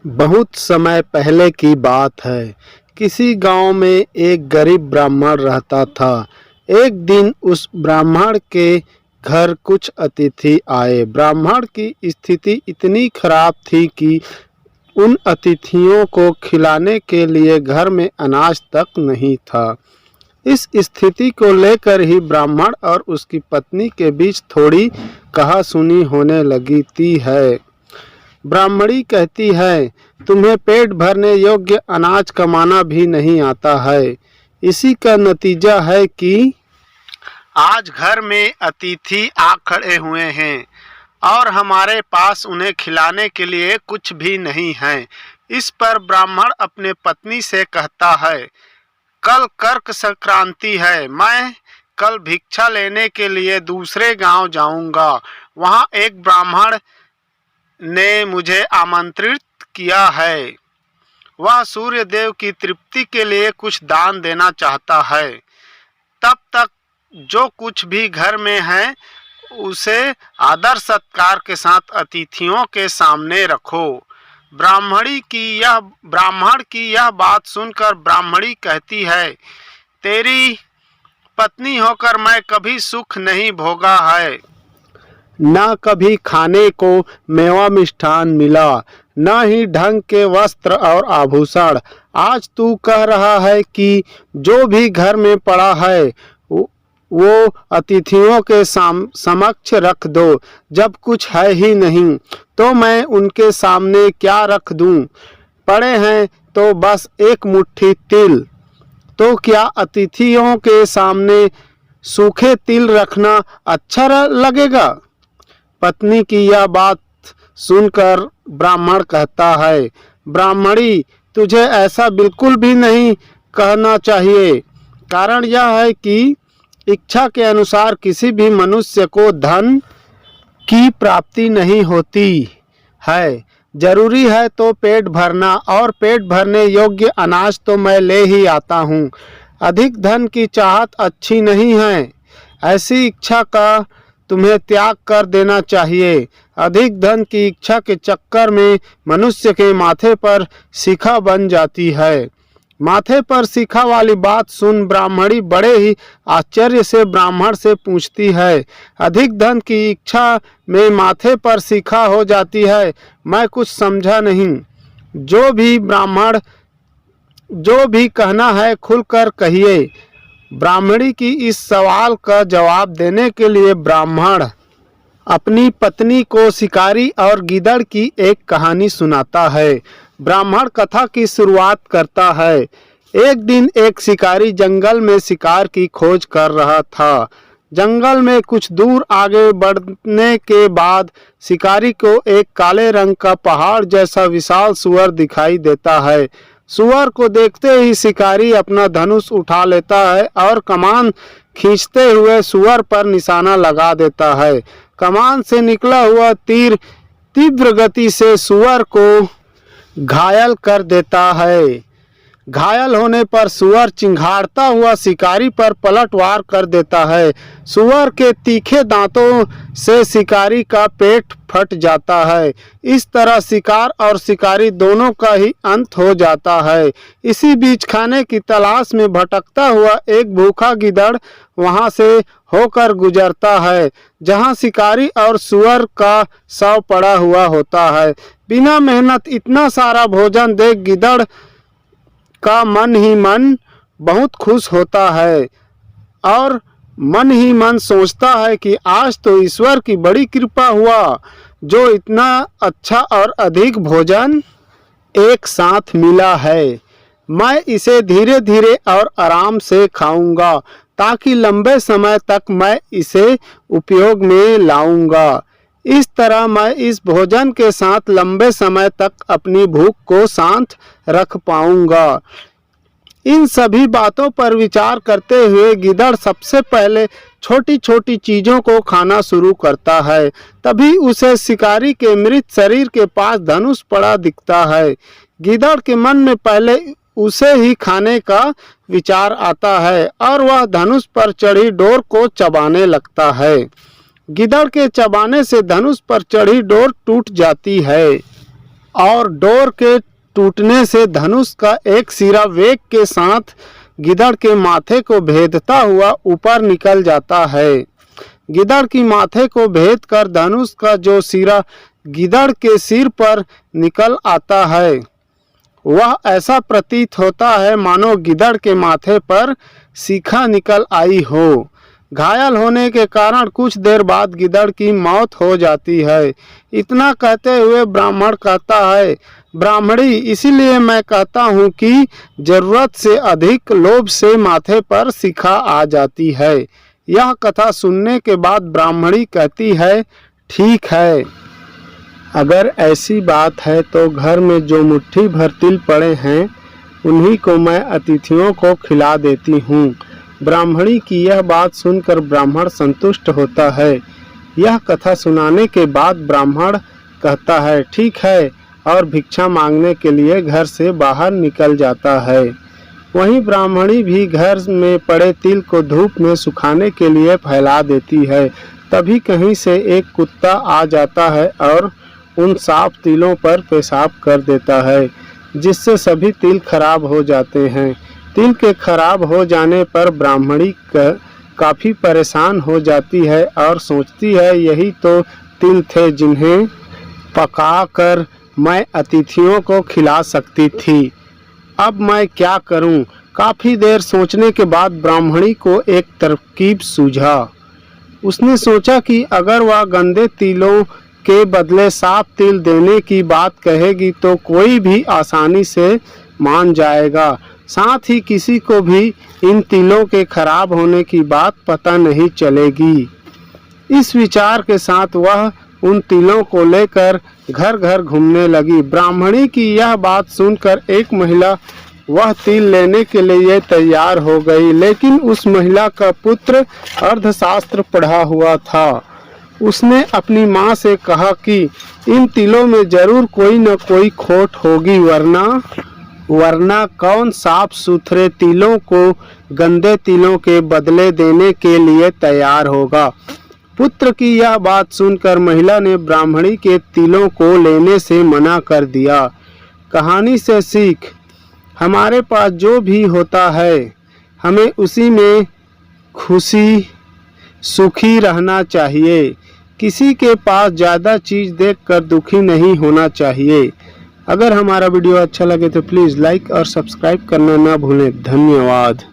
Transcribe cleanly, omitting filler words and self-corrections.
बहुत समय पहले की बात है। किसी गांव में एक गरीब ब्राह्मण रहता था। एक दिन उस ब्राह्मण के घर कुछ अतिथि आए। ब्राह्मण की स्थिति इतनी खराब थी कि उन अतिथियों को खिलाने के लिए घर में अनाज तक नहीं था। इस स्थिति को लेकर ही ब्राह्मण और उसकी पत्नी के बीच थोड़ी कहासुनी होने लगती है। ब्राह्मणी कहती है, तुम्हें पेट भरने योग्य अनाज कमाना भी नहीं आता है। इसी का नतीजा है कि आज घर में अतिथि आ खड़े हुए हैं और हमारे पास उन्हें खिलाने के लिए कुछ भी नहीं है। इस पर ब्राह्मण अपने पत्नी से कहता है, कल कर्क संक्रांति है। मैं कल भिक्षा लेने के लिए दूसरे गांव जाऊंगा। वहां एक ब्राह्मण ने मुझे आमंत्रित किया है। वह सूर्य देव की तृप्ति के लिए कुछ दान देना चाहता है। तब तक जो कुछ भी घर में है उसे आदर सत्कार के साथ अतिथियों के सामने रखो। ब्राह्मण की यह बात सुनकर ब्राह्मणी कहती है, तेरी पत्नी होकर मैं कभी सुख नहीं भोगा है। न कभी खाने को मेवा मिष्ठान मिला, न ही ढंग के वस्त्र और आभूषण। आज तू कह रहा है कि जो भी घर में पड़ा है वो अतिथियों के समक्ष रख दो। जब कुछ है ही नहीं तो मैं उनके सामने क्या रख दूं? पड़े हैं तो बस एक मुट्ठी तिल। तो क्या अतिथियों के सामने सूखे तिल रखना अच्छा लगेगा? पत्नी की यह बात सुनकर ब्राह्मण कहता है, ब्राह्मणी, तुझे ऐसा बिल्कुल भी नहीं कहना चाहिए। कारण यह है कि इच्छा के अनुसार किसी भी मनुष्य को धन की प्राप्ति नहीं होती है। जरूरी है तो पेट भरना, और पेट भरने योग्य अनाज तो मैं ले ही आता हूँ। अधिक धन की चाहत अच्छी नहीं है। ऐसी इच्छा का तुम्हें त्याग कर देना चाहिए। अधिक धन की इच्छा के चक्कर में मनुष्य के माथे पर शिखा बन जाती है। माथे पर शिखा वाली बात सुन ब्राह्मणी बड़े ही आश्चर्य से ब्राह्मण से पूछती है, अधिक धन की इच्छा में माथे पर शिखा हो जाती है? मैं कुछ समझा नहीं। जो भी कहना है खुलकर कहिए। ब्राह्मणी की इस सवाल का जवाब देने के लिए ब्राह्मण अपनी पत्नी को शिकारी और गीदड़ की एक कहानी सुनाता है। ब्राह्मण कथा की शुरुआत करता है। एक दिन एक शिकारी जंगल में शिकार की खोज कर रहा था। जंगल में कुछ दूर आगे बढ़ने के बाद शिकारी को एक काले रंग का पहाड़ जैसा विशाल सूअर दिखाई देता है। सूअर को देखते ही शिकारी अपना धनुष उठा लेता है और कमान खींचते हुए सूअर पर निशाना लगा देता है। कमान से निकला हुआ तीर तीव्र गति से सूअर को घायल कर देता है। घायल होने पर सूअर चिंघाड़ता हुआ शिकारी पर पलटवार कर देता है। सूअर के तीखे दांतों से शिकारी का पेट फट जाता है। इस तरह शिकार और शिकारी दोनों का ही अंत हो जाता है। इसी बीच खाने की तलाश में भटकता हुआ एक भूखा गीदड़ वहां से होकर गुजरता है, जहां शिकारी और सूअर का शव पड़ा हुआ होता है। बिना मेहनत इतना सारा भोजन देख गीदड़ का मन ही मन बहुत खुश होता है और मन ही मन सोचता है कि आज तो ईश्वर की बड़ी कृपा हुआ, जो इतना अच्छा और अधिक भोजन एक साथ मिला है। मैं इसे धीरे धीरे और आराम से खाऊंगा ताकि लंबे समय तक मैं इसे उपयोग में लाऊंगा। इस तरह मैं इस भोजन के साथ लंबे समय तक अपनी भूख को शांत रख पाऊंगा। इन सभी बातों पर विचार करते हुए गिदड़ सबसे पहले छोटी छोटी चीज़ों को खाना शुरू करता है। तभी उसे शिकारी के मृत शरीर के पास धनुष पड़ा दिखता है। गिदड़ के मन में पहले उसे ही खाने का विचार आता है और वह धनुष पर चढ़ी डोर को चबाने लगता है। गिदड़ के चबाने से धनुष पर चढ़ी डोर टूट जाती है। और डोर के टूटने से धनुष का एक सिरा वेग के साथ गिद्धड़ के माथे को भेदता हुआ ऊपर निकल जाता है। गिद्धड़ की माथे को भेद कर धनुष का जो सिरा गिद्धड़ के सिर पर निकल आता है, वह ऐसा प्रतीत होता है मानो गिद्धड़ के माथे पर शिखा निकल आई हो। घायल होने के कारण कुछ देर बाद गिद्धड़ की मौत हो जाती है। इतना कहते हुए ब्राह्मण कहता है, ब्राह्मणी, इसीलिए मैं कहता हूँ कि जरूरत से अधिक लोभ से माथे पर शिखा आ जाती है। यह कथा सुनने के बाद ब्राह्मणी कहती है, ठीक है, अगर ऐसी बात है तो घर में जो मुट्ठी भर तिल पड़े हैं उन्हीं को मैं अतिथियों को खिला देती हूँ। ब्राह्मणी की यह बात सुनकर ब्राह्मण संतुष्ट होता है। यह कथा सुनाने के बाद ब्राह्मण कहता है, ठीक है, और भिक्षा मांगने के लिए घर से बाहर निकल जाता है। वहीं ब्राह्मणी भी घर में पड़े तिल को धूप में सुखाने के लिए फैला देती है। तभी कहीं से एक कुत्ता आ जाता है और उन साफ तिलों पर पेशाब कर देता है, जिससे सभी तिल खराब हो जाते हैं। तिल के खराब हो जाने पर ब्राह्मणी काफ़ी परेशान हो जाती है और सोचती है, यही तो तिल थे जिन्हें पकाकर मैं अतिथियों को खिला सकती थी। अब मैं क्या करूं? काफ़ी देर सोचने के बाद ब्राह्मणी को एक तरकीब सूझा। उसने सोचा कि अगर वह गंदे तिलों के बदले साफ तिल देने की बात कहेगी तो कोई भी आसानी से मान जाएगा। साथ ही किसी को भी इन तिलों के खराब होने की बात पता नहीं चलेगी। इस विचार के साथ वह उन तिलों को लेकर घर घर घूमने लगी। ब्राह्मणी की यह बात सुनकर एक महिला वह तिल लेने के लिए तैयार हो गई, लेकिन उस महिला का पुत्र अर्थशास्त्र पढ़ा हुआ था। उसने अपनी माँ से कहा कि इन तिलों में जरूर कोई न कोई खोट होगी, वरना कौन साफ सुथरे तिलों को गंदे तिलों के बदले देने के लिए तैयार होगा। पुत्र की यह बात सुनकर महिला ने ब्राह्मणी के तिलों को लेने से मना कर दिया। कहानी से सीख, हमारे पास जो भी होता है हमें उसी में खुशी सुखी रहना चाहिए। किसी के पास ज़्यादा चीज़ देखकर दुखी नहीं होना चाहिए। अगर हमारा वीडियो अच्छा लगे तो प्लीज़ लाइक और सब्सक्राइब करना ना भूलें। धन्यवाद।